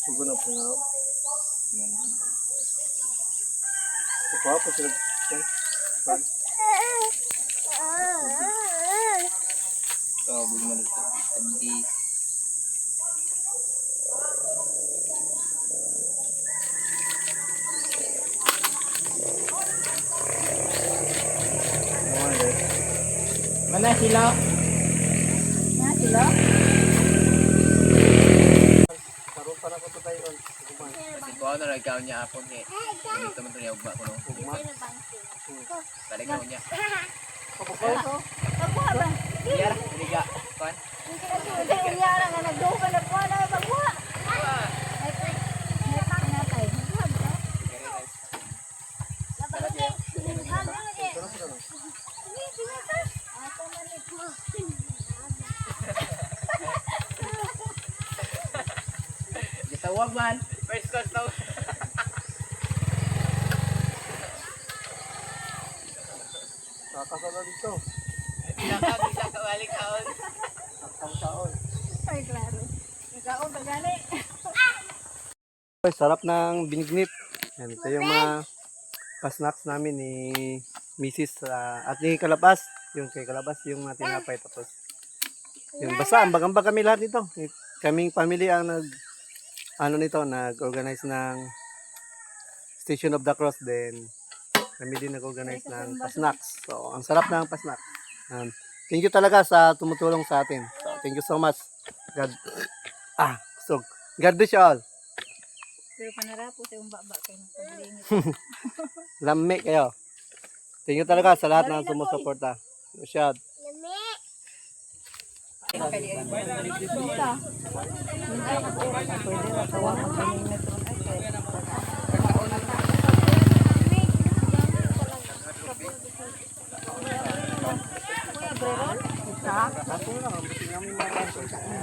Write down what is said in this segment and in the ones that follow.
Sugo na po nga. Apa sila? Bagaimana itu? Tadi mana sila? Na sila? Karoon pa na ko tayo. Kasi ko ano ikaw niya apon ni. Dito man to niya ugma ko no. Balik ko niya. Pagbuha ba? Iya, dili ka. Kan? Hindi unyara nga nagduha na po na pagbuha. May pak na tayo. Pagbuha ba? Gitawag man. First course daw. Kakasala dito. Bisa ka balik taon. Saktang taon. Ay, klaro. Nagkaon ba gani? Sarap ng binignit. Yan, ito yung mga pa-snacks namin ni Mrs. At ni Kalabas. Yung kay Kalabas yung tinapay. Tapos yung basta ambag-ambag kami lahat nito. Kaming family ang nag-organize ng Station of the Cross. Then kami din nag-organize ng pa-snacks. So ang sarap ng pa-snacks. Thank you talaga sa tumutulong sa atin. So, thank you so much. God bless you all. Pero panarapo sa yung baba kayo ng paglingit. Lami kayo. Thank you talaga sa lahat ng sumusuporta. Masyad.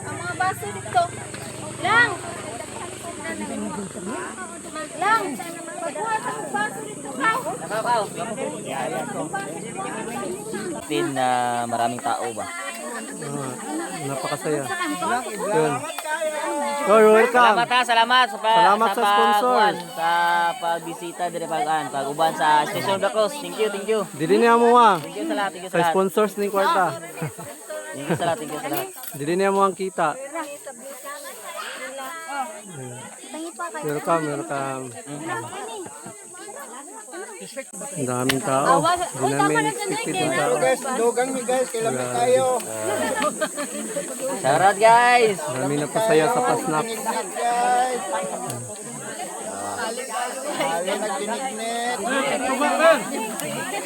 Ang mga baso dito. Lang! Lang! Pagkuha sa baso dito. Din na maraming tao ba? Napakasaya. Yun. You're welcome. Salamat Salamat sa sponsor. Sa pagbisita dire pag-uban sa Station of the Cross. Thank you. Dili niya mo Thank you sa lahat, sa sponsors ng kwarta. Thank you sa lahat. Dili niya mo ang kita. Welcome. Ang daming tao. Hindi namin expected yung tao. Dugang mi guys, kailangan tayo. Shoutout guys. Marami napasaya sa pasnak. Guys. Hali nagbinignit.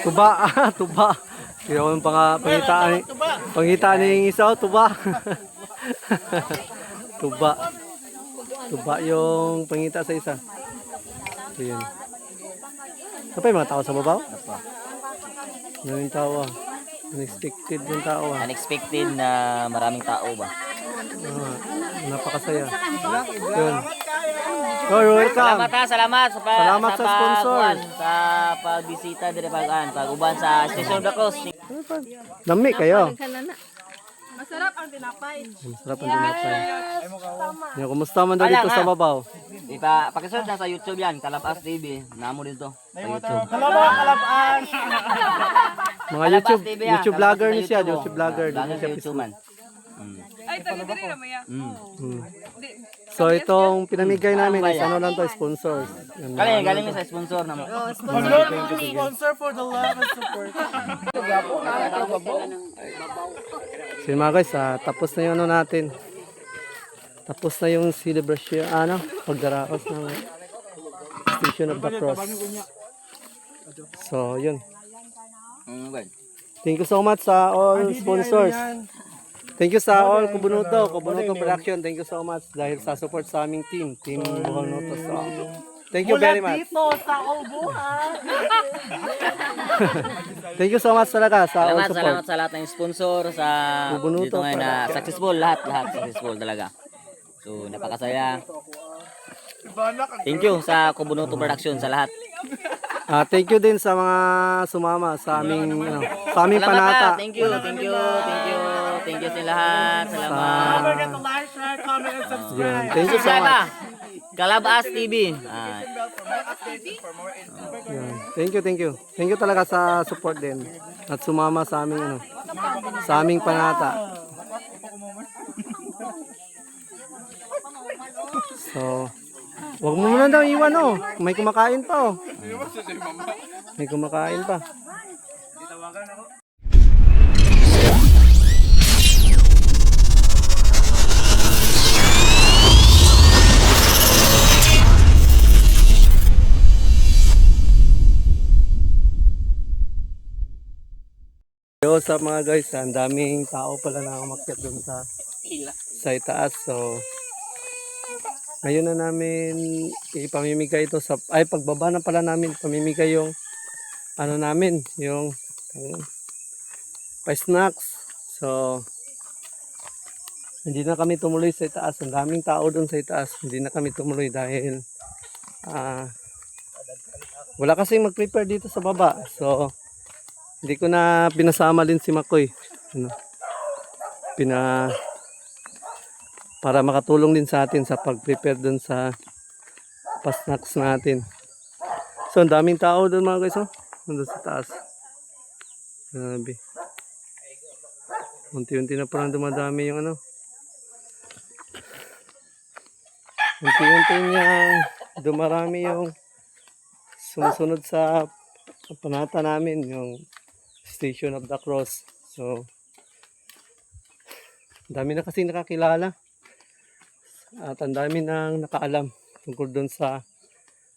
Tuba. Tuba. Kaya yung pangitaan ng isa, tuba. Tuba yung pangita sa isa. So yun. Ano pa yung mga tao sa babaw? Maraming tao. Unexpected yung tao. Unexpected na maraming tao ba? Napakasaya. Yun. You're welcome. Salamat sa sponsor. Sa pagbisita dire pag-uban sa Station of the Cross. Dami kayo. Masarap ang tinapay. Masarap ang dinapay. Yung kumusta man daw dito sa babaw? Pakisearch lang sa YouTube yan, Kalabas TV. Namo dito sa YouTube. Kalabaan. Mga YouTube vlogger ni siya, YouTube vlogger. Vlogger sa YouTube man. Ay, taga-diri naman yan. So itong pinamigay namin is ano lang to, sponsors. Galing sa sponsor naman. Sponsor for the love and support. So yun mga guys, tapos na yung ano natin. Tapos na yung celebration, pagdarakos ng Station of the Cross. So yun. Thank you so much sa all sponsors. Thank you sa all Kubunuto Production. Thank you so much dahil sa support sa aming team Kubunuto. So, thank you very much. Dito sa Ubuhan. Thank you so much talaga sa all support. Salamat sa lahat ng sponsor sa Kubunuto dito ngayon na successful lahat successful talaga. So napakasaya. Thank you sa Kubunuto Production sa lahat. Thank you din sa mga sumama sa aming panata. Thank you sa lahat. Salamat. Don't forget to like, share, comment, and subscribe. Thank you so much. Kalabas TV. Yan. Thank you. Thank you talaga sa support din. At sumama sa aming ano, sa aming panata. So, wag mo muna daw iwan oh. May kumakain pa oh. May kumakain pa. Yo, sa mga guys, ang daming tao pala na umakyat doon sa itaas. So, ngayon na namin ipamimigay ito sa, ay pagbaba na pala namin, pamimigay yung, ano namin, yung, pa-snacks. So, hindi na kami tumuloy sa itaas. Ang daming tao doon sa itaas. Hindi na kami tumuloy dahil, wala kasing mag-prepare dito sa baba. So, hindi ko na pinasama din si Makoy. Ano, para makatulong din sa atin sa pag-prepare dun sa pa-snacks natin. So, ang daming tao dun mga guys. Oh. Nandun sa taas. Grabe. Unti-unti na parang dumadami yung ano. Unti-unti niya dumarami yung sumusunod sa panata namin. Yung Station of the Cross. So, dami na kasi nakakilala. At ang dami nang nakaalam tungkol doon sa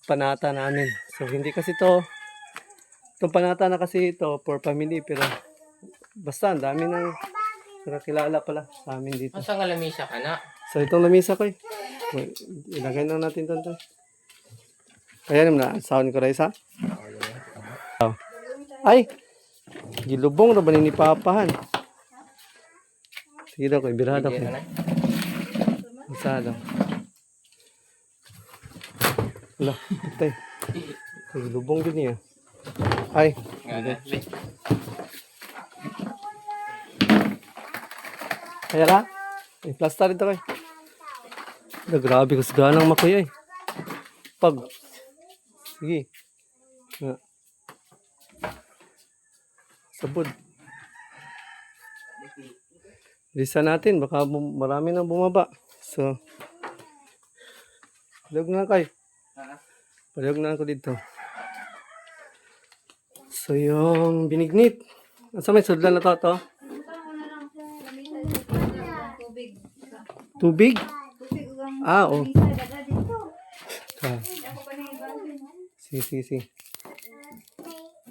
panata namin. So, hindi kasi itong panata na kasi ito for family. Pero, basta ang dami nang nakakilala pala sa amin dito. Masa nga lamisa ka na? So, itong lamisa ko eh. Ilagay na natin ito. Kaya naman na, sound ko rin isa. Ay! Gilubong na ba ni Papahan? Sige daw ko, ibirada ko. Isa daw. Wala, patay. Gilubong din niya. Ay. Kaya la? I-plaster ito kayo. Grabe, kasganang makuya eh. Pag. Sige. Sabod. Lisa natin, baka marami nang bumaba. So, palihog na kayo. Palihog na ako dito. So, yung binignit. Asa may sudlan na to? Tubig. Tubig? Tubig ugang. Ah, oh. Dada dito. Ah, Ako pa na yung balon. sige.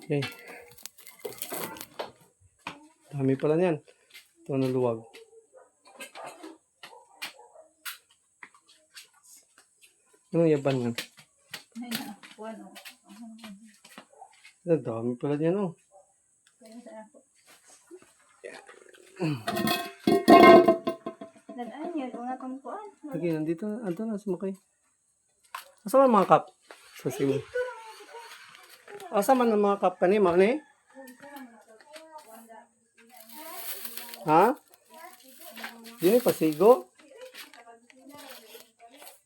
Okay. Dami pala niyan. Ito na luwag. Anong yaban nga? Ay na. Ano? Ang dami pala niyan oh. Kaya sa ako. Dadaan yun. Una kang kuan. Sige, nandito na sumakay. Asa man mga cup? Sa simo. Asa man ang mga cup kanima ni? Ha? Dini pasigo?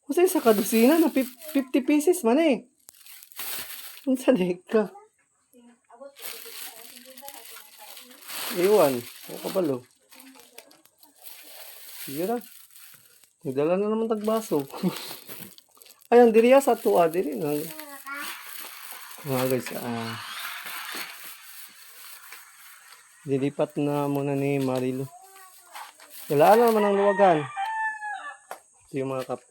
Kasi sa kadusina na 50 pieces man eh. Ang salig ka. Iwan. Ang kabalo. Sige na. Nagdala na naman tagbaso. Ayan, diri sa tuwa. Diri na. Mga guys, dilipat na muna ni Marilo. Wala naman ang luwagan. Ito yung mga kap.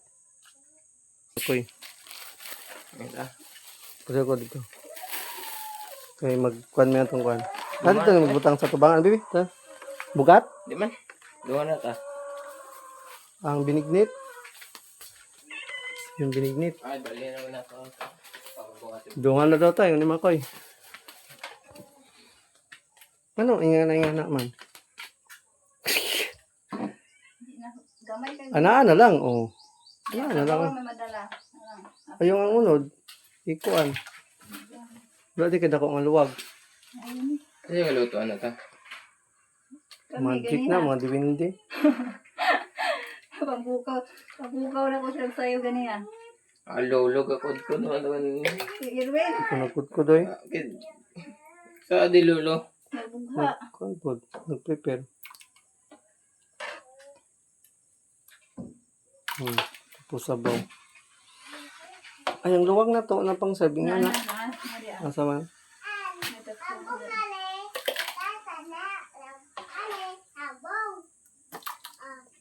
Okay. Pwede ko dito. Okay, magkuhan mo yan itong kuhan. Dito magbutang sa tubangan, bibi. Bugat? Di man? Doon na ta. Ang binignit. Yung binignit. Ay, bali naman ako. Dungan na daw tayo, ni Makoy. Ano? Inga na man. Gamay kayo. Ana lang, oh. Ana lang. May madala. Ayong ang unod. Ikuan. Wala di kada ko ang luwag. Ayun. Kasi yung luto ano ta? Magic na, mga diwindi. Pagbukaw na ko siya sa'yo ganiya. Alolo ka ko naman. Irwin, Kunakot ko doy. Sa di lolo. nagbugha. Kunakot. Nag-prepare. Tapos sabaw. Ay, ang luwag na to. Napang serving nga na. Asa man?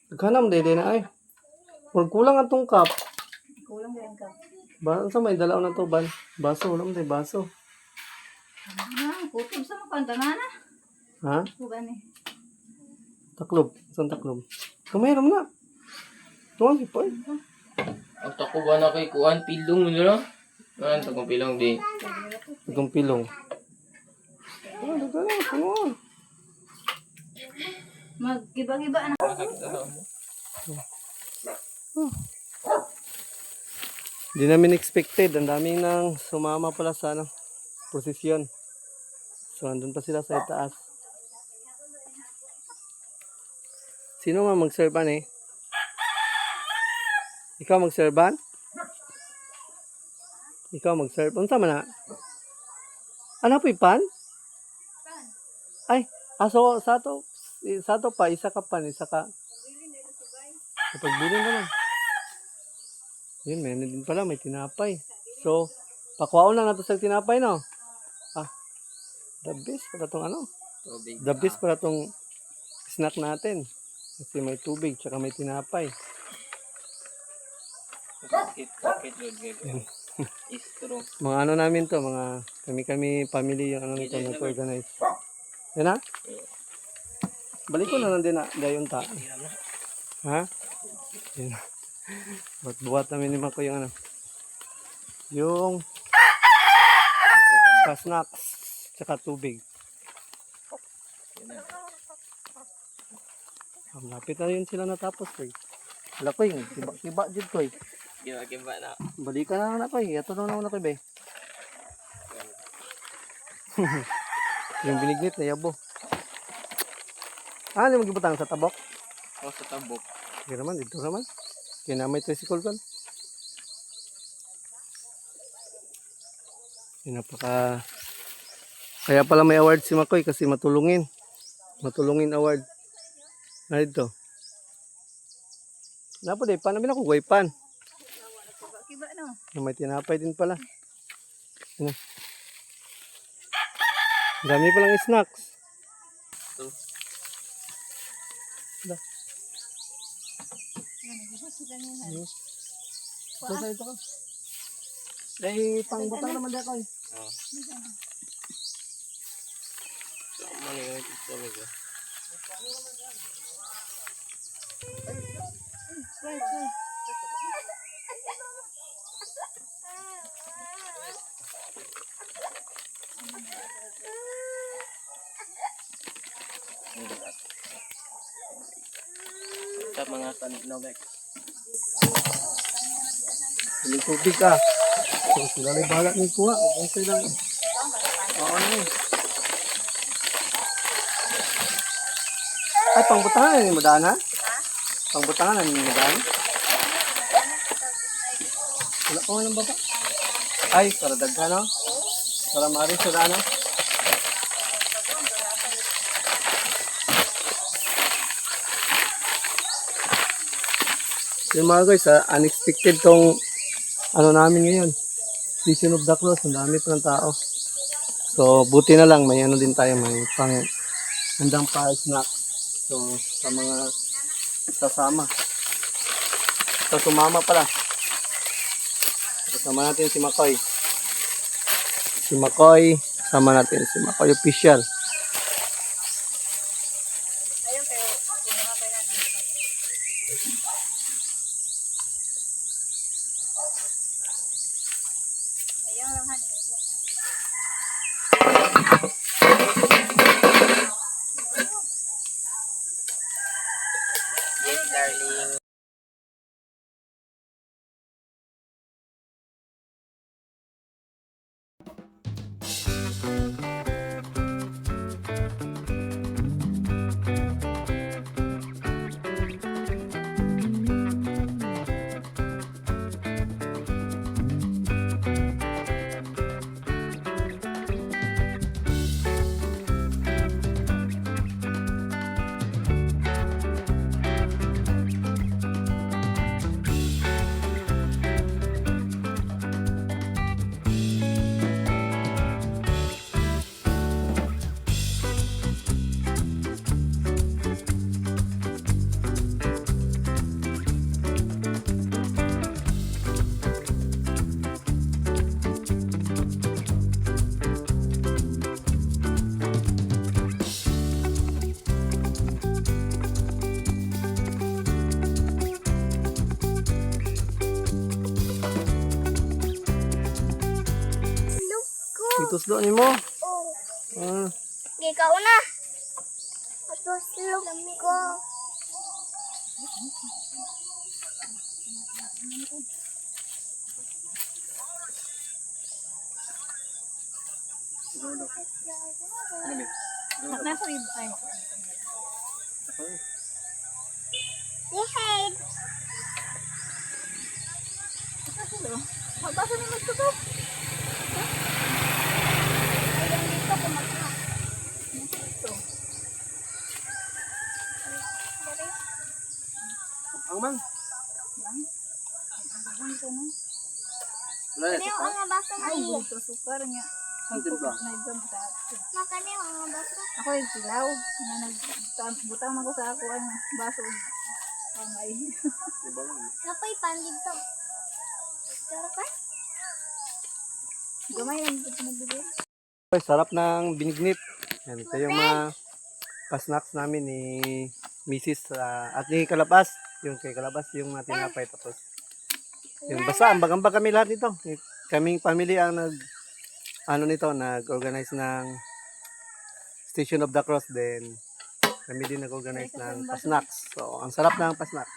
Naghanam dede na ay. Huwag kulang atong cup. Kulang din ka. Sa may dalaw na to ban. Baso, wala mo tayo baso. Kutob sa mga pantanana. Ha? Kuba ni. Taklob. Saan taklob? Kamayram na. Tuwan si Poy. Ang tako ba na kay kuan pilong mo na? Ano to kung pilong di? Itong pilong. Ah, dagala. Ano? Magkiba-kiba na. Hindi namin expected. Ang daming nang sumama pala sa ano, prosesyon. So, andun pa sila sa itaas. Sino nga mag-serban eh? Ikaw mag-serban? Ikaw mag-serve. Unsa man na? Ano po ipan? Ay, aso sa to pa isa ka pan, isa ka. Pagbilin naman. Yun, may din pala, may tinapay. So, pakuhaon lang nato sa tinapay, no? Ah, the best para tong ano? Tubig. The best para tong snack natin. Kasi may tubig, tsaka may tinapay. Sakit Istro. Mga ano namin to, mga kami family yung ano nito nag-organize. Yan na? Balik ko na lang din na, dayon ta. Ha? Yan na. Buhat namin ni Mako yung ano. Yung snacks, tsaka tubig. Lapit na yun sila natapos ko eh. Wala ko yung tiba dyan ko eh. Gimba na. Balikan na lang ako eh. Ito na ako eh. Yung binignit na yabo. Ah, hindi magibutang sa tabok. O sa tabok. Sige naman, dito naman. Kaya na may tricycle kan. Napaka... Kaya pala may award si Makoy kasi matulungin. Matulungin award. Na dito. Napo day, pan namin ako guwaypan. Kiba no. Na may tinapay din pala. Ano? Dami palang snacks. Ito. Ito ka. Dahil pangbutang naman dito eh. Oo. Mali yung talaga. Sa mga tanong guys. Piling tubig ka. So, sila na bahala ng kuha. Huwag kayo lang. Oo na eh. Ay, pangbutangan na yung madaan ha? Pangbutangan na yung madaan? Wala ko nga ng baba. Ay, para daghan no? Para maaari sila no? Yung mga guys, unexpected tong ano namin ngayon. Season of the Cross, ang dami pa ng tao. So, buti na lang, may ano din tayo, may pang handang pa snack. So, sa mga sasama. So, sumama pala. Kasama natin si Makoy. Si Makoy, sama natin si Makoy official. Ayun kayo. Kumapay na. Ayun lang han. Yes, darling. Gituslo ni mo. Oh, Ah, ikaw na. Matuslog ko. Nasa iba ay. Yehey! Magbasa naman ito to. Ayun dito kumakain. Ito. ang man. Ang ito no. Wala Kani ang mga baso mo Ay, iya. dito sukar niya. Ang timpla. Nagdam sa akin. Makani ang mga baso. Ako yung silaw. Na nagbutang ako sa ako ang baso. Kamay. Napay pandid to. Pero pa? Gamay lang ito pinagbigay. Ay, sarap ng binignit. Yan, ito yung mga pa-snacks namin ni Mrs. At ni Kalabas. Yung kay Kalabas, yung mga tinapay. Tapos, yung basta, ambag-ambag kami lahat nito. Kaming family ang nag-organize ng Station of the Cross. Then, kami din nag-organize ng pa-snacks. So, ang sarap ng pa-snacks.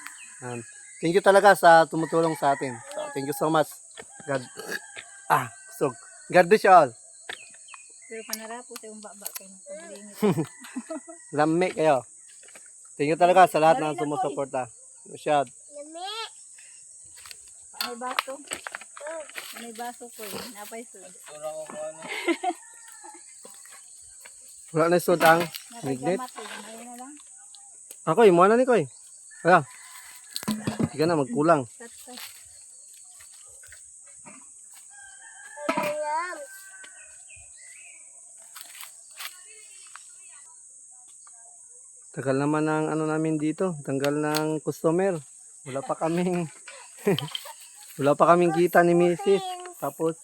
Thank you talaga sa tumutulong sa atin. So, thank you so much. God bless you all. Pero panarapo sa yung baba kayo nagpabilingit. Lami kayo. Thank you talaga sa lahat ng sumusuporta. Masyad. Lami. May baso. May baso ko eh. Napay sud. Wala na sud ang Napay Binignit. gamat eh. Ayun na lang. Ako, imo na ni Koy. Wala. Sige na, magkulang. Tatay. Ayan. Tagal naman ng namin dito. Tanggal ng customer. Wala pa kaming wala pa kaming kita ni Mrs. Tapos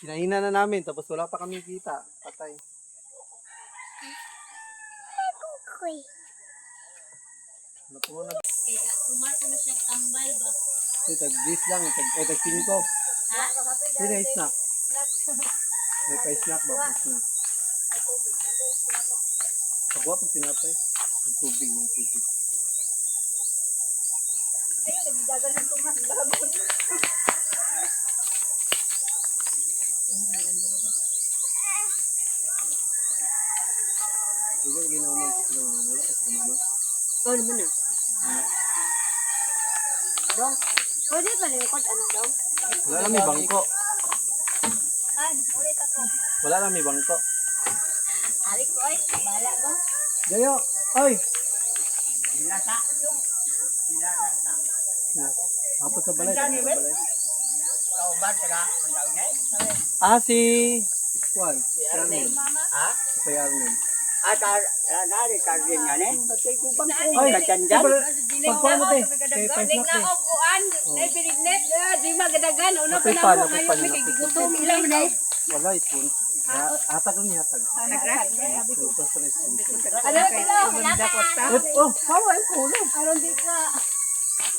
hinahina na namin tapos wala pa kaming kita. Patay. Kuy. Wala po na. Tumato na siya tambal ba? Tag-10 lang, tag 5. Ha? Sino yung snack? May pa-snack ba? Pa-snack. Pagwa pag tinapay. Yung tubig. Ayun, nagdagan ng tumas. Bago. Diba ginawa ko sila wala kasi kumama? Oh, naman na. Dong, pwede ba lingkod ano dong? Wala lang may bangko. An, ulit ako. Wala lang may bangko. Ari ko ay, bala mo. Gayo! Ay! Tapos sa balay. Si Juan. Si Armin. Ha? Si Armin. Nari kargin nga ne? Ay! Kacandyan? Pagkuhan mo te. Kay Paisnak te. Kuan, ay pinignet, di magadagan, uno Napay pa, napay pa. ilang na. Wala, spoon. Hatag lang niya, hatag. Ito sa spoon. Ano ito? Dakot ta. Oh, hawa yung kulo. Aron di ka.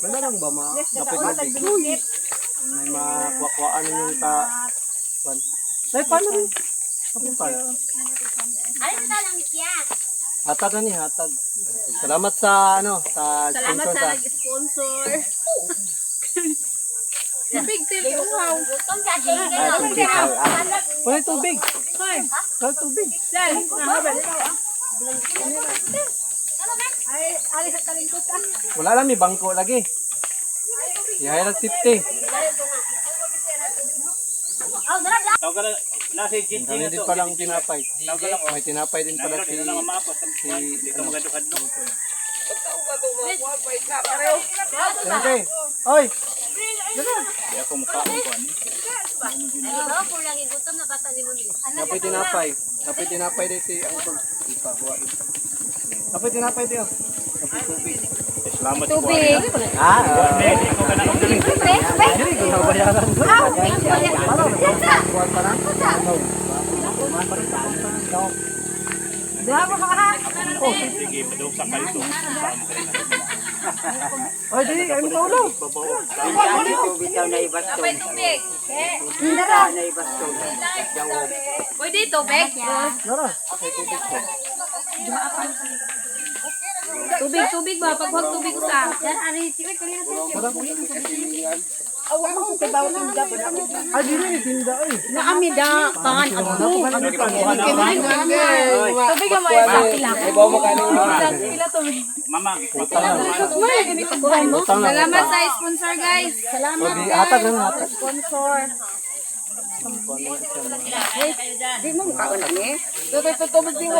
Wala lang ba ma? Napay Dakot na ang pinignet. may makuha-kuhaan yung ta. Juan. Ay, paano rin? Napay pa. Ay, sa lang siya. Hatag na niya, hatag. Salamat sa sa Salamat sponsor sa sa. nag-sponsor. Big tip, wow. Gutom sa ating Ay, gano'n. tubig. Wala yung tubig. Wala tubig. Dal, nahabal. Ay, alis sa talingkutan. Wala lang, may bangko lagi. Ihayag safety. Dami din palang tinapay. May tinapay din pala si Okay. Oy! Napay tinapay. Napay tinapay din si Angkol. Napay tinapay din. Napay tubig. Tubig. Dili ko na bayaran ko. Oy, dili, ay mo ulo. ikaw na ibaston. May tubig. Ikaw na ibaston. Pwede tubig? Tubig ba? Pag huwag tubig usa. Dan ari siya kanina Naamida pan adto. Tubig mo isa pila. Pila tubig. Salamat sa sponsor guys. Salamat. Hatag lang hatag. Sponsor. Di mo mukha na ni. Tubig din mo.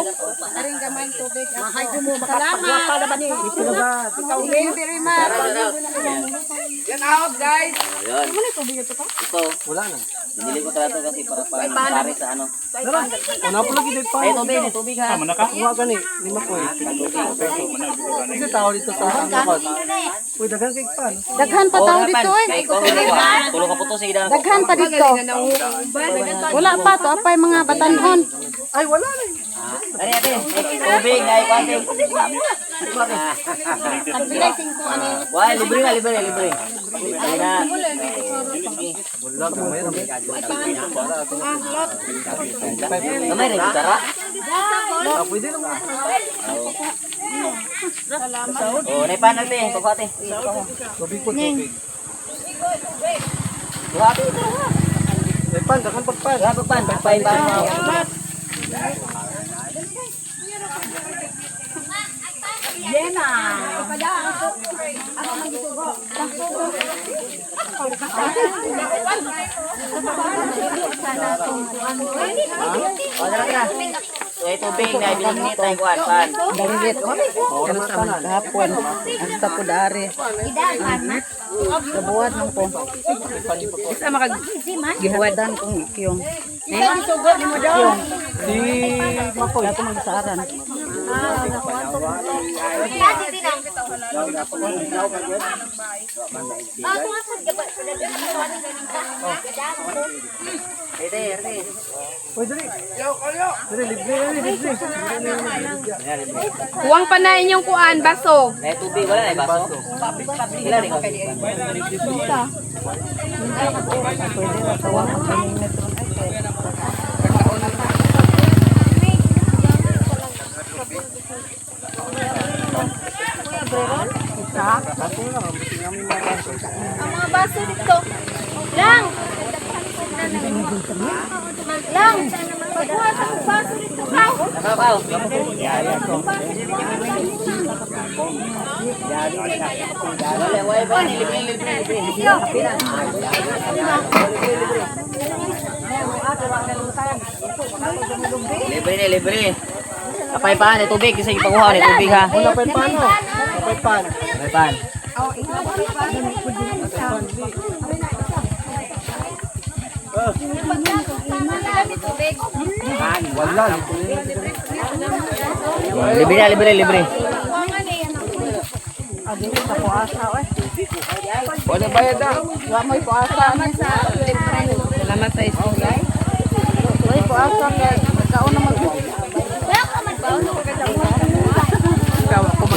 Aring gamay tubig. Mahay ko mo Salamat. para ba ni? Thank you very much. Get out guys. Ayun. Ito, Wala na. binili ko talaga kasi para pare sa ano. Una po lagi dito pa. Ay, tubig ha. Kuha gani, 5 po. Kasi tao dito sa angkot. Uy, dagang kay pa. Daghan pa tao dito eh. Kay ko, tulong ka po to sige. Daghan pa dito. Wala pa to apay mga batanon. Ay, wala na. Ari ate, tubig ay kwante. Wah, libre na, libre. Ay na. Wala na. Kamay rin tara. Pwede naman. Oh, naipan ate, pagkate. Tubig po, tubig. Buhati. Eh, pan, dakan pagpan. Pagpain ba mo? Oh, dara. Eh, tubig na binigit ay kuan pan. Dalit ko. Ano sa hapon? Hasta po dari. Gabuhat ng po. Isa makag gihawadan kong ikyong. Sugot ni mo daw. Di mapoy. Dato magsaran. Ate. Uy, dali. Dali, libre. Huwag pa na inyong kuan, baso. Eh, tubig wala na baso. Ilan rin. Ang mga baso dito. Lang! Pagkuha sa baso dito ka. Nakabaw. Wala ba ni libre. Libre. Kapay pa ni tubig kasi ipakuha ni tubig ha. Napay pan, no? Napay pan. Kapay pa. Wala. Libre. Wala bayad na. Salamat sa libre. Salamat sa sponsor. Uy, puasa kay magkaon na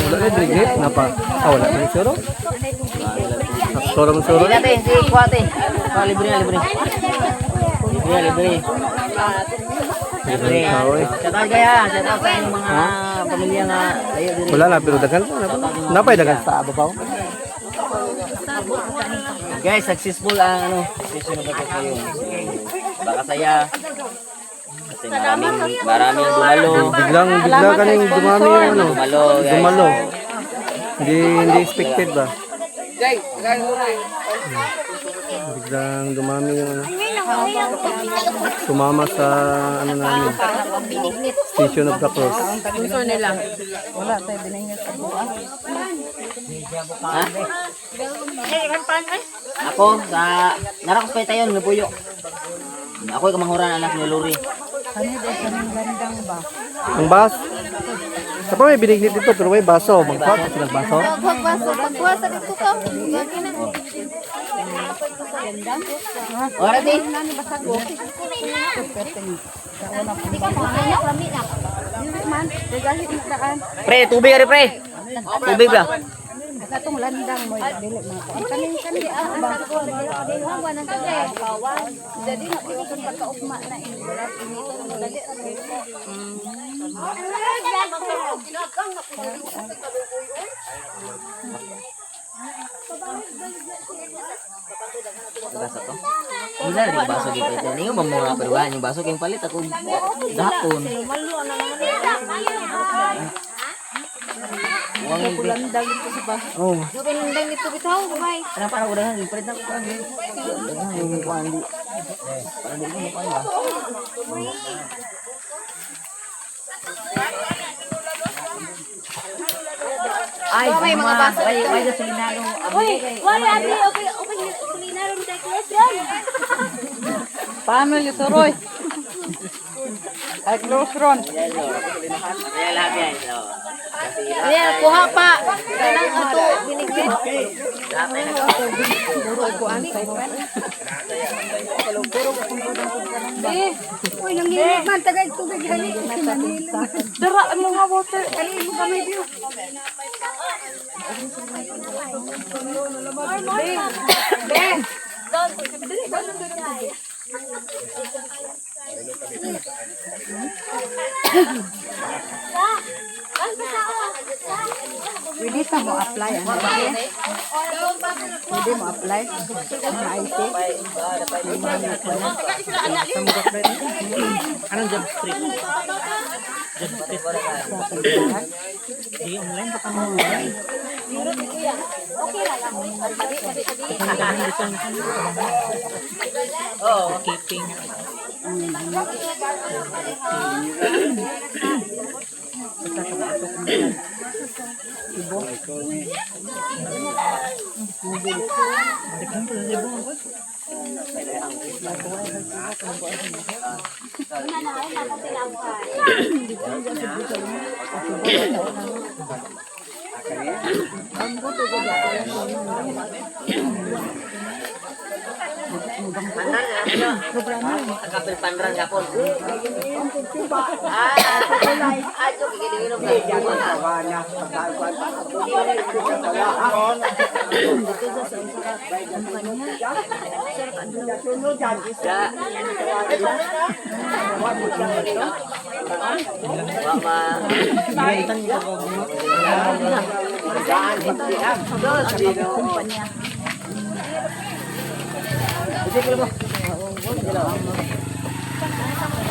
Wala na, drigit. Napa. Wala na, suro. Suro. Hindi natin, si Kuwate. Libre. Libre. Shout out kaya, shout out sa inyong mga pamilya nga layo diri. Wala na, pero dagan. Napay dagan sa ababaw. Guys, successful ang session ng podcast ngayon. Baka saya. Kasi maraming dumalo. Biglang kaning dumami yung ano. Guys. Dumalo. Hindi expected ba? Biglang dumami yung ano. Sumama sa ano namin. Station of the Cross. sponsor nila. Wala tayo biningit sa buwan. Ha? Ako sa narakos pa tayo nabuyo. Ako yung kamanghuran anak ni Lori. Kani din sa gandang ba? Ang bas. Sa pa may binignit dito pero may baso. Magkwat at nagbaso. Huwag baso. Pagkuha sa dito ka. Ora din. Man, regahit na daan. Pre, tubig ari pre. Tubig ba? Katong landang mo dili mga ko. Kaning ba? Hawa ng kawan. Jadi na dito sa pagkaugma na wala pinito mo dali. Baso to. Wala rin yung baso dito. Ito yung mga peruan. Yung baso kayong palit ako dahapon. Uwang yung Landang dito sa ba. oh. Dito landang dito bitaw, bye. Parang parang udahan. Yung palit na ko. Yung kuhan di. Parang di mo kuhan ba? Ay, May mga baso dito. May gasolinado. Uy, wala abi, okay kulina ron dito yan. Family Toroy. Ay close ron. Kaya lahat yan. So, Ayan, kuha pa. Kanang ato binigyan. Uy, nanginig man tagay tubig hali. Dara mo nga water. Ali mo kami diyo. Ben. Pwede ka mo apply ano ba? Pwede mo apply. Ang IT. anong job street? Job street. Di online pa kamo. Oh, keeping. Kapil panran kapon. Ayo gigilin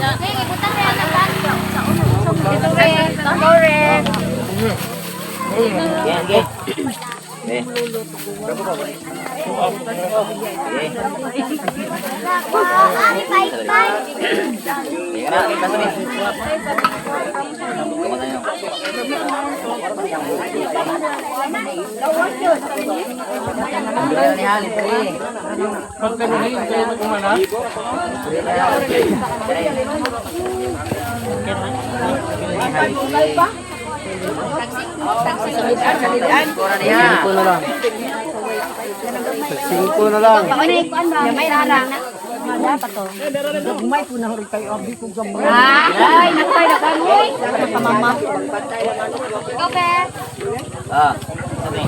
Hey, ibutan na yan ang banyo. Sa unang Ito rin, ito rin. Yan, ge. Ari, bye-bye. Singko na lang. May larang na. Dapat to. Gumay po na hurog kayo abi ko gamay. Ay, nakay na kamoy. Mama. Ikaw, pe. Ah, sabi.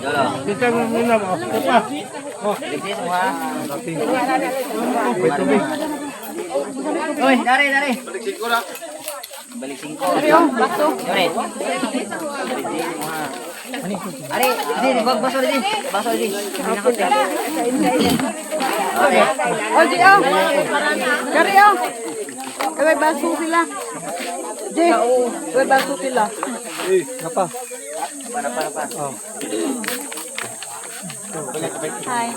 Jolo. Dito mo muna mo. Papa. Ligtis mo ha. May tubig. Uy, dari. Balik singko na. Balik singko. Baso. Yore. Ligtis mo ha. Ari, di baso di. Baso di. Okay. Oh, di oh. Kari oh. Kaya baso sila. Di. Kaya baso sila. Eh, apa? Para. Oh. Hi.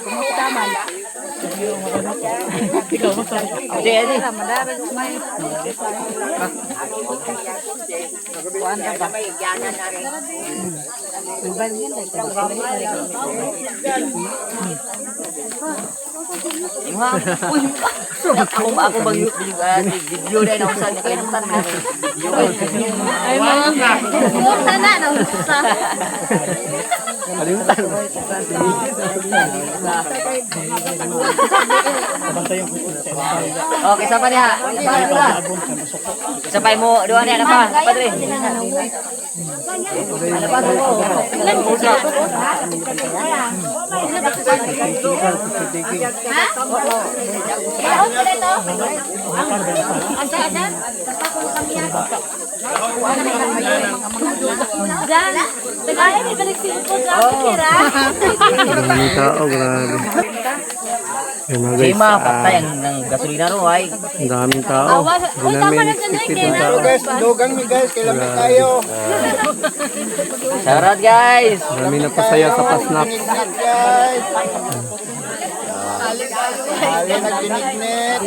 Kumusta man? Edi. Madaras may. Kuan ka ba? Iha. Uy. Ako bang video dahil ako sa nakalimutan mo. Video. Ay, mga. Sana na. Kalimutan. Okay, isa pa niya. Isa pa mo, doon niya, apa? Padre. Ano pa mo? Maraming tao, grabe. Yan mga guys, Sima, patay ang gasolina ro ay. ang daming tao. Hindi namin expected yung tao. Guys, dugang mi guys, kailangan tayo. Shoutout guys. Marami na pasaya sa pasnak. Nignit guys. Ali nagdinignit.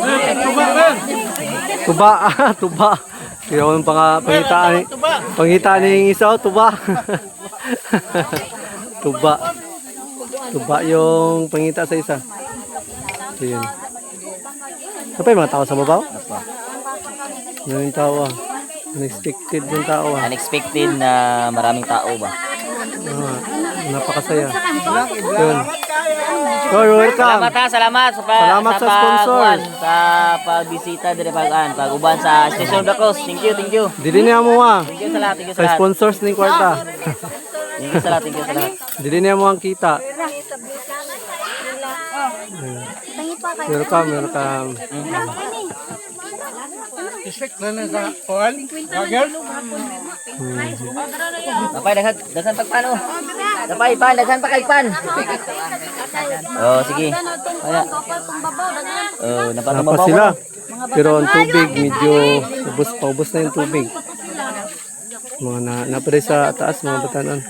Tuba, tuba. Kaya yung pangitaan yung isa, tuba. Tuba. Tuba yung pangita sa isa. So yun. Ano pa yung mga tao sa babaw? Ano yung tao ah? Unexpected yung tao ah. Unexpected na maraming tao ba? Napakasaya. Yun. Oh, you're welcome. Salamat ha, salamat Salamat sa sponsor. Sa pagbisita dire pag-uban sa Station of the Cross. Thank you, thank you. Dili niya mo ah. Thank you sa lahat, thank you sa Sa lahat. sponsors ng kwarta. Thank you sa lahat, thank you sa lahat. Dili niya mo ang kita. Welcome, welcome. Napay, daghan pagpano. Napay, pan, daghan pa kay pan. Oh, sige. Kaya. Oh, Napa napatumabaw sila. Pero ang tubig, medyo paubos na yung tubig. Mga napre sa taas, mga batanon.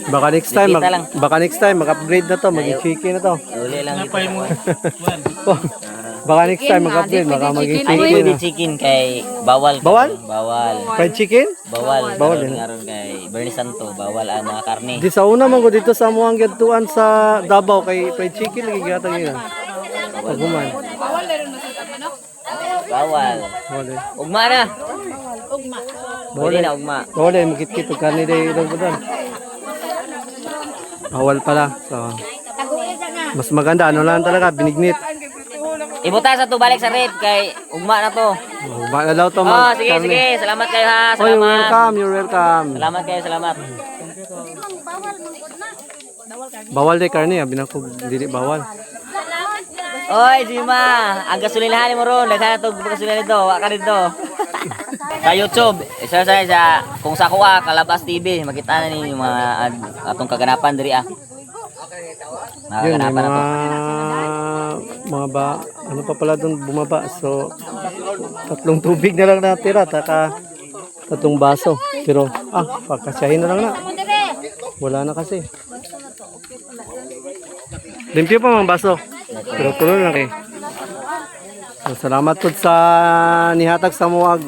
Baka next time mag-upgrade na to, mag-chicken na to. Uli lang dito. Oh, baka next time mag-upgrade, baka Ay, mag-chicken pwede na. chicken kay bawal. Bawal? Bawal. Fried chicken? Bawal. Bawal Karon din. ngaron kay Bernie Santo, bawal ang mga karne. Di sa una man ko dito sa muang gatuan sa Davao kay fried chicken lagi gatang yun. Paguman. Bawal. Wala. Ugma na. Pwede na ugma. Wala magkit-kit og kanina day daw budan. Bawal pala. So mas maganda ano lang talaga binignit. Ibuta sa to balik sa rep kay ugma na to. Ba na daw to Oh, sige, sige. Salamat kayo ha. Oh, you're Salamat. welcome, you're welcome. Salamat kayo, salamat. Bawal day karne, binako dili bawal. Oy, Jima, ang gasolinahan mo ron, daghan na to gasolina dito, wa ka dito. Sa YouTube, isa sa kung sa kuha Kalabas TV, makita na ninyo yung mga atong kaganapan diri ah. Mga Yun, may kaganapan na to. mga ba, ano pa pala doon bumaba. So, 3 tubig na lang natira, taka 3 baso. Pero, pagkasyahin na lang na. Wala na kasi. Limpyo pa mga baso. Pero tuloy lang eh. So, salamat po sa nihatag sa muag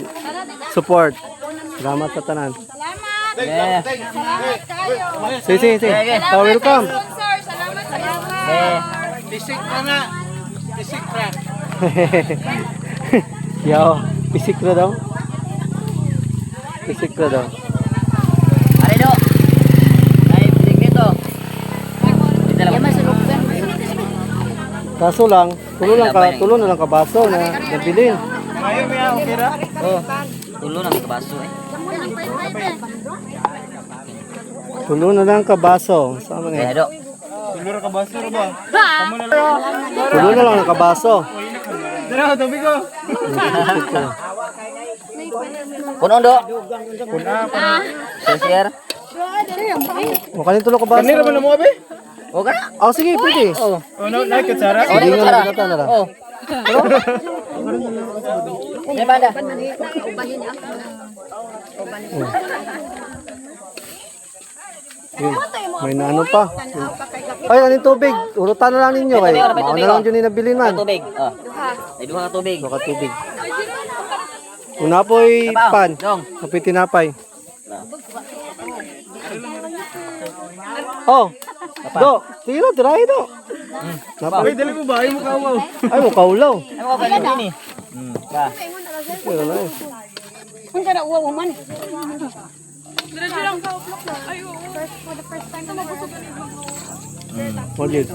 support. Salamat sa tanan. Yeah. Sige. Oh, welcome. Eh, Bisik na na. Bisik na. Yo, pisik na daw. Pisik na daw. ari do. Ay, bilik dito. Dito lang. Kaso lang, tulo na lang kabaso na nabilin. Ayaw mo yan, okay ra? Oh. Tulo na may kabaso eh. Tulo na lang kabaso. Sama Eh, nga. do. Tulura ka ba? Suro ba? Tulo na lang kabaso. Dara, tabi ko. Puno do. Share. O kanin tulo kabaso. Kanira ba na mo, abe? O ka. Oh, sige, pwede. Oh. Oh, no, like it, Sarah. Hindi nga nakita na lang. Oh. May banda. Yun, may naano pa. Ay, anin tubig. Urutan na lang ninyo. Kay, mauna lang dyan yung nabilin man. Tubig. Oh. Ay duha ka tubig. Baka tubig. Una po'y pan. Dong. Kapo'y tinapay. Oh, do. Tira, tirahin do. Napay. Dali mo ba? Ayaw mo kawaw. Ay, mo kaulaw. Ay mo pa din eh. Ba. Tira na eh. Oh, Jud.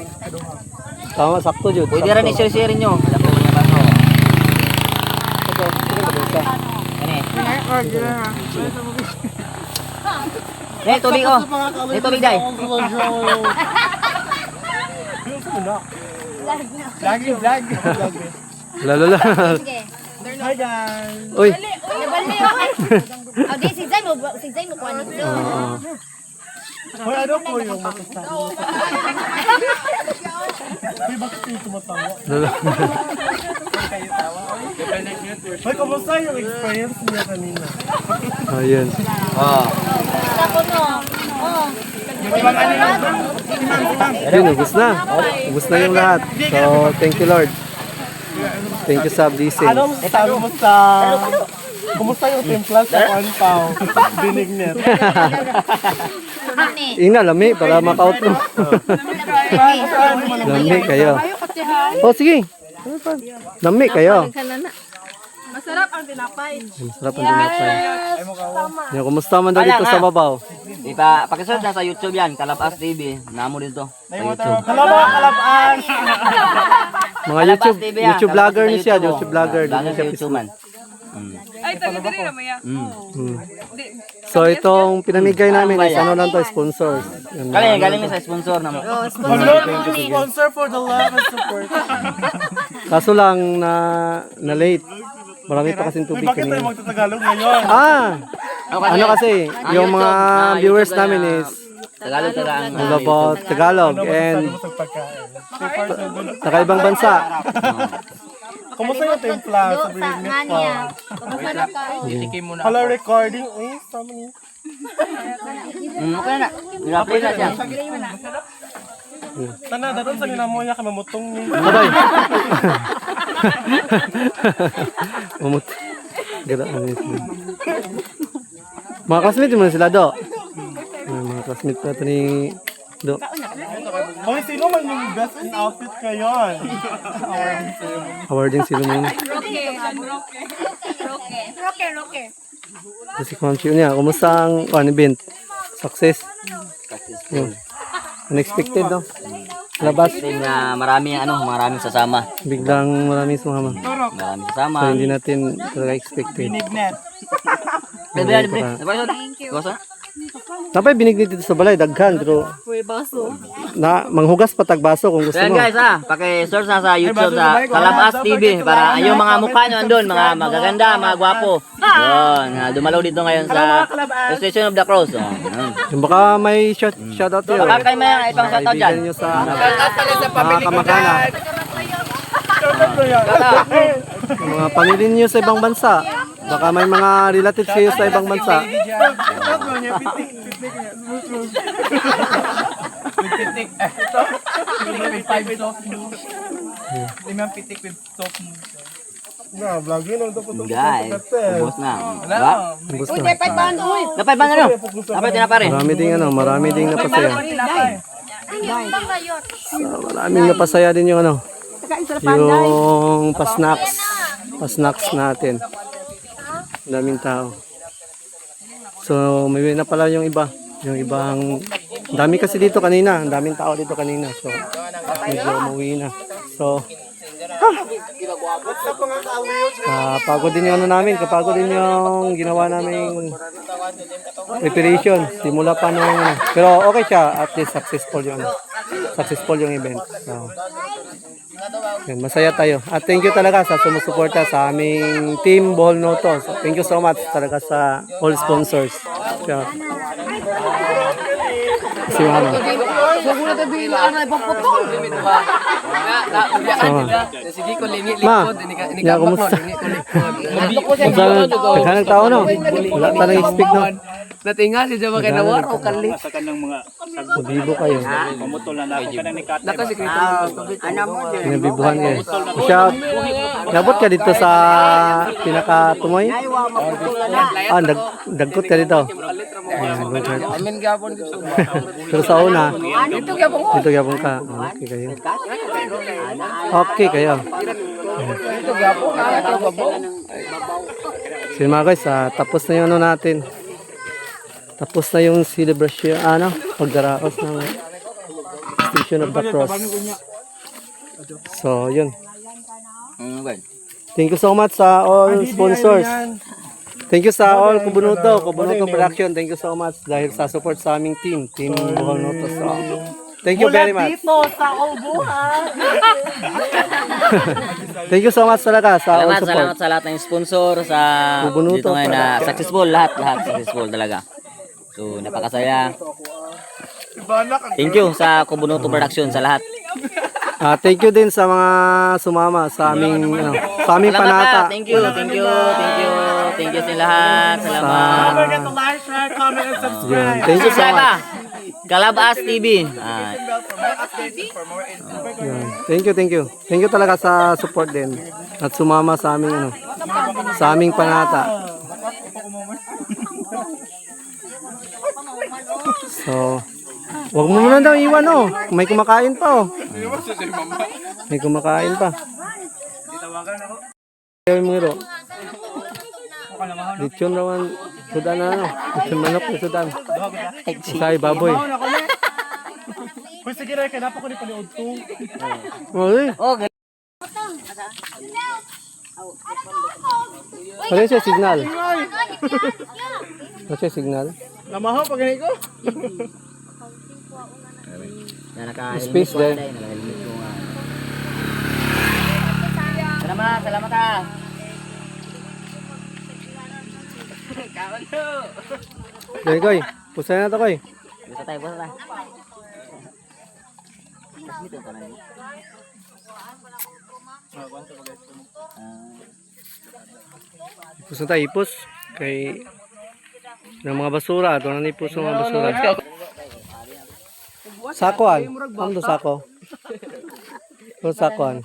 Tama, sakto, Jud. Pwede rin i-share nyo. Alam ko niya ba ito? Ano eh, tubig oh. May tubig dahil. Lalo lang. Sige. Hi guys. Uy. Nabali okay. Oh, di si Zay mo kuha nito. Hoy, ano po yung matusta? Hoy, bakit kayo tumatawa? Hoy, kumusta yung experience niya kanina? Ayun. Oh. Tapos no. Oh. Ayun, ubus na. Ubus na yung lahat. So, thank you, Lord. Thank you sa blessing. Ano sabi mo sa... Kumusta yung timpla sa Panpaw? Binignet. Ina, lami, para makaut mo. Lami kayo. Oh, sige. Ano pa? Lami kayo. Masarap ang tinapay. Masarap ang dinapay. Yan, kumusta man daw dito sa babaw? Pakisearch na sa YouTube yan. Kalabas TV. Namo dito. Sa YouTube. Kalabas! Mga YouTube vlogger niya siya. YouTube vlogger. Vlogger sa Dito YouTube man. Ay, taga-diri naman yan. So, itong pinamigay namin is ano lang to, sponsors. Yan, Galing sa sponsor naman. Sponsor for the love and support. kaso lang na late. Marami pa kasing tubig Bakit tayo kanina. magtatagalog ngayon? Ano kasi, yung mga viewers namin is Tagalog ang all about Tagalog and Sa pagkain. nakaibang bansa. Kumusta yung timpla sa Binignet pa? Hala, recording. Uy, sama niya. Okay na. Nilapay na siya. Tana, daron sa ninamoya ka mamutong ni. Sabay. Umut. Gala ano yun. Mga classmate mo na sila do. Mga classmate na ito ni Do. Hoy, sino man yung best in outfit ngayon? Awarding sila muna. Roke. Si Ma'am Chiu niya, kumusta ang event? Success? Yun. Unexpected no? Labas. Kasi nga maraming sasama. Biglang maraming sumama. Maraming So sasama. hindi natin talaga expected. Binignet. Pwede libre. Thank you. Napay binigay dito sa balay, daghan. Pero manghugas pa tagbaso kung gusto Ayan mo. guys paki-search na sa YouTube sa Kalabas TV para yung mga mukha nyo andun, mga magaganda, mga gwapo. Yun, dumalaw dito ngayon sa Station of the Cross. Yung baka may shoutout yun. Baka kayo may ibang shoutout dyan. Ibigay nyo sa mga kamag-anak. Mga pamilya niyo sa ibang bansa. Baka may mga relatives kayo sa ibang bansa. Na, vlog yun. Guys, ubos na. Diba? Ubus na. Napay ba ano? Napay tinapare. Marami ding napasaya. Maraming napasaya din yung yung pasnacks natin. Daming tao. So, may na pala yung iba. Yung ibang, dami kasi dito kanina. Ang daming tao dito kanina. So, medyo umuwi na. So, kapagod din yung namin. Kapagod din yung ginawa namin preparation. Simula pa nung, pero okay siya. At least successful yung event. So, yan, masaya tayo. At thank you talaga sa sumusuporta sa aming team Bohol Noto. So, thank you so much talaga sa all sponsors. So, si Mama. Sige ko lingi Ma, ya, kumusta? Naghanang tao no? Wala pa nag-expect no? natingali dyan mga kinawar o kali. Mabibo kayo. Nakasikreto. Pinabibuhan kayo. Shout. Nabot ka dito sa pinakatumoy? Dagkot ka dito. Amin gapon dito. Pero sa una, Dito gapon ko. dito yapon ka. Okay kayo. Okay kayo. Dito gapon ka. Ito gapon. So yun mga guys, tapos na yung ano natin. Tapos na yung celebration, pagdaraos ng Station of the Cross. So, yun. Thank you so much sa all sponsors. Thank you sa all Kubunuto Production. Thank you so much dahil sa support sa aming Team Buhanuto. So, thank you very much. Dito sa Ubuhan. Thank you so much talaga sa all support. Salamat sa lahat ng sponsor sa Kubunuto dito ngayon na successful lahat successful talaga. So napakasaya. Thank you sa Kubunuto Production sa lahat. Thank you din sa mga sumama sa aming panata. Thank you sa lahat. Salamat. Don't forget to like, share, comment, and subscribe. Thank you so Subscribe much. Kalabas TV. Yan. Thank you. Thank you talaga sa support din at sumama sa aming sa aming panata. So, wag mo muna daw iwan may kumakain pa May kumakain pa. Ayaw mo iro. Lechon rawan sudan lechon manok ni sudan. Say baboy. Kung sige rin, kaya ko ni panood to. Oy. Okay. Ano siya signal? Ano siya signal? Namahaw pag ganito ko. Space din. Salamat Dali koy. Pusay na to koy. Busa tayo. Ipos na tayo, ipos. Kay ng mga basura. Ito na ipos ng mga basura. Sakoan. Ano to sako? Ito sakoan.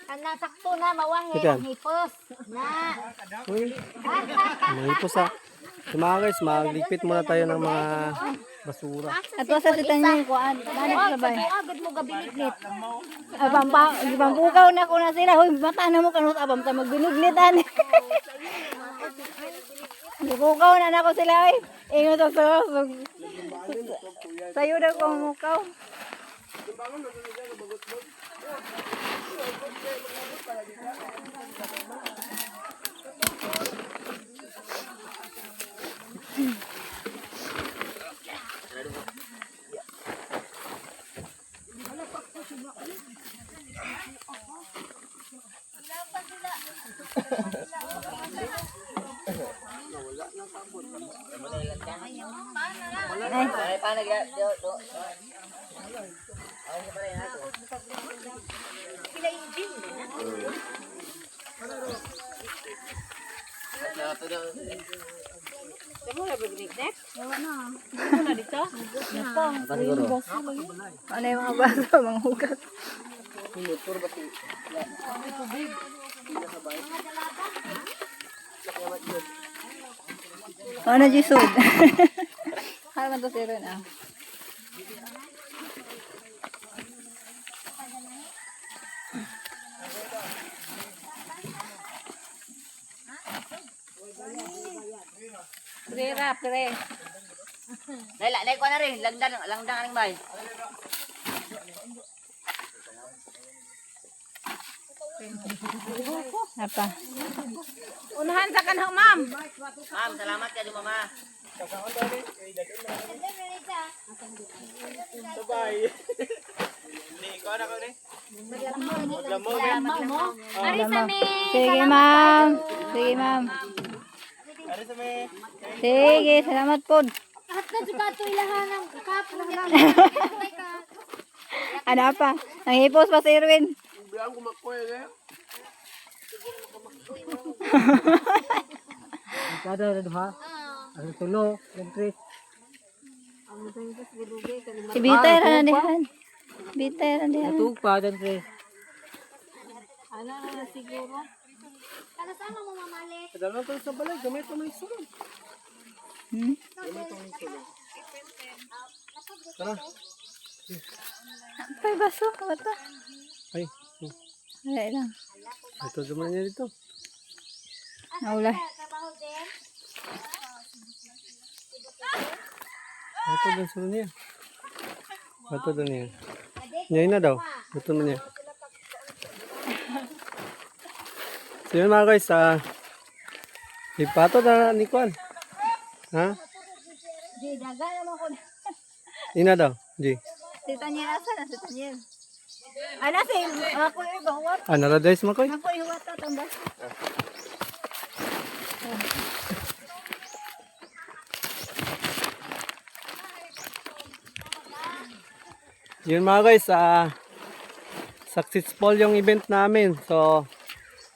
Kana sakto na mawahe Ito yan. ang hipos. Na. Uy. Mga ipos So mga guys, magligpit muna tayo ng mga basura. Ato sa sitan niya kuan. Dali sabay. Agad mo gabilignit. Pampukaw na ko na sila. Hoy, bata na mo kanot abam ta magbinugnitan. Pukaw na nako sila ay. Ingon to sayo na ko mukaw. Ano yung mga baso, mga hugat. Ano Jisod? Kaya man to si Ron Pre. Dai ko na rin, langdang aning bay. Apa? Unahan sa kanho, ma'am. Ma'am, salamat ka di mama. Ari sa mi. Sige, ma'am. Sige, salamat po. At na juga to ilahan ng kapo. Ano pa? Nanghipos pa si Erwin. Si Bitay ra na dihan. Kana sama mo mamali. Dala to sa balay, gamit mo yung sulod. Pay baso, kata. Ay, Wala lang. ito naman niya dito. Naulay. Ito doon sa niya. Ito doon niya. Ngayon na daw. Ito na niya. So yun mga guys, ipato na ni Kwan. Ha? Di, daga naman ko. Ina daw. G. Si Tanya nasa na, si Tanya. Ano si, ako yung gawat. Naradise mo ko. Ako yung wata, tambas. Yun mga guys, successful yung event namin. So,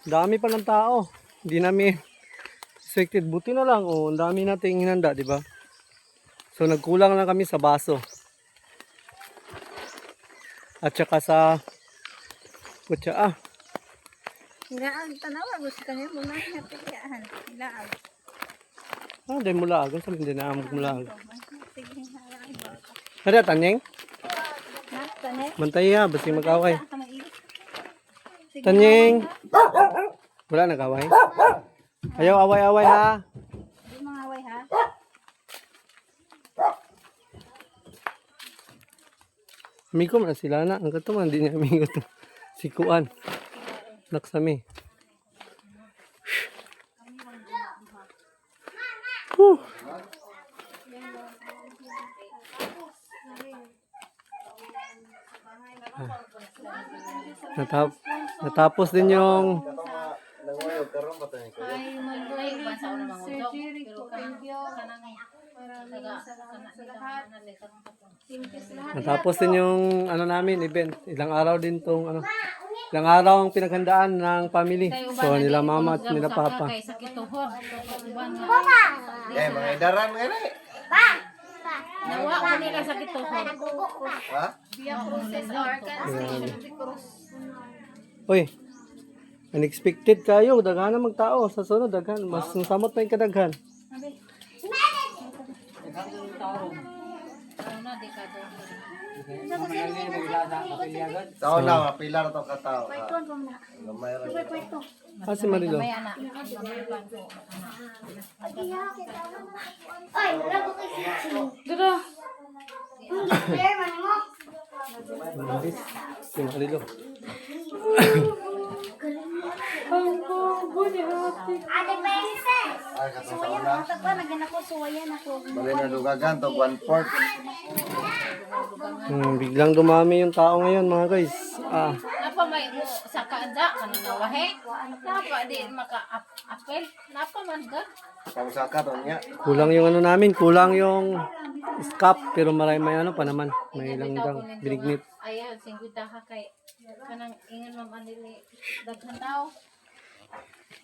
dami pa ng tao. Hindi namin expected. Buti na lang, ang dami nating hinanda, di ba? So, nagkulang lang kami sa baso. At saka sa kutsa. Hilaan, tanawa, gusto ka niya muna napigaan. Hilaan. Dahil mula agad. Sabi hindi na mula agad. Sige, hilaan. Kada, tanyeng? Ha, Tanya? Bantay ha, basta mag-away. Kamay. Tanyeng! Wala nag-away? Ayaw away-away ha. Di mga away ha. Amigo man sila na. Ang kato man, hindi niya amigo to. Si Kuan. Naksami. Whew. Natapos din yung ano namin event. Ilang araw din tong ano. Ilang araw ang pinaghandaan ng family. So nila mama at nila papa. Mga idaran nga na. Nawa ko nila sa kituhod. Ha? Uy, unexpected kayo. Daghan na magtao. Sa sunod, daghan. Mas nasamot pa yung kadaghan. Tao na, pilar to ka tao. Gamay ra. Si Marilo. Si Marilo. Ay katong tao na. Tagpa, nagyan ako, suwayan ako. Bali na dugagan to 1/4. Biglang dumami yung tao ngayon mga guys. Napa may sa kaanda kanang wahe. Napa di maka-apel. Napa man ka? Pang saka to niya. Kulang yung ano namin. Kulang yung scap. Pero may ano pa naman. May langgang binignit. Ayan, 50 ka kay kanang ingon man manili daghan tao.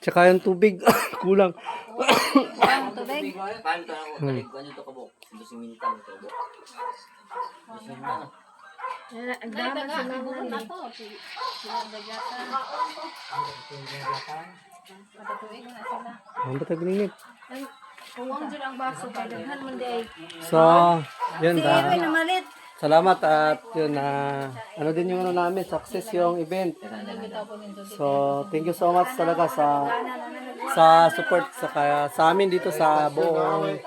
Tsaka yung tubig. Kulang. Ang tubig. Paano to ako? Talig ko nito kabok. Ito si Mintang ito. Ang dami sa mga na to. Sila dagatan. Patatuig na sila. Ang batag binignit. Kuwang dyan ang baso kay daghan man di ay. So, yun. Namalit. Salamat at yun ano din yung ano namin, success yung event. So, thank you so much talaga sa support sa amin dito sa buong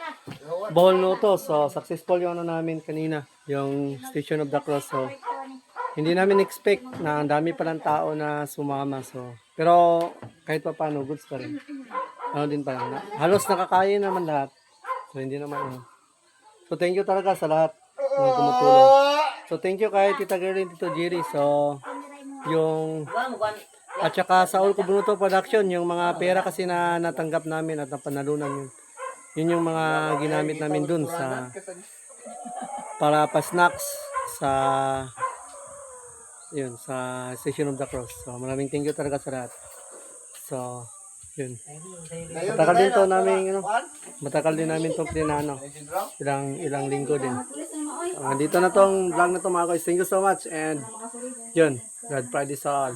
Bohol Noto. So, successful yung ano namin kanina, yung Station of the Cross. So, hindi namin expect na ang dami pa ng tao na sumama. So, pero kahit pa paano, goods pa rin. Ano din pa rin. Halos nakakain naman lahat. So, hindi naman. So, thank you talaga sa lahat ng tumutulong. So, thank you kay Tita Gerlin, Tito Jerry. So, yung at saka sa All Kubunuto Production, yung mga pera kasi na natanggap namin at napanalunan yun. Yun yung mga ginamit namin dun sa para pa-snacks sa yun, sa Station of the Cross. So, maraming thank you talaga sa lahat. So, yun. Matagal din to namin, matagal din namin to plinano. Ilang linggo din. Dito na tong vlog na to mga guys. Thank you so much and yun, God Friday sa all.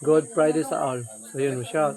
God Friday sa all. So yun, shout.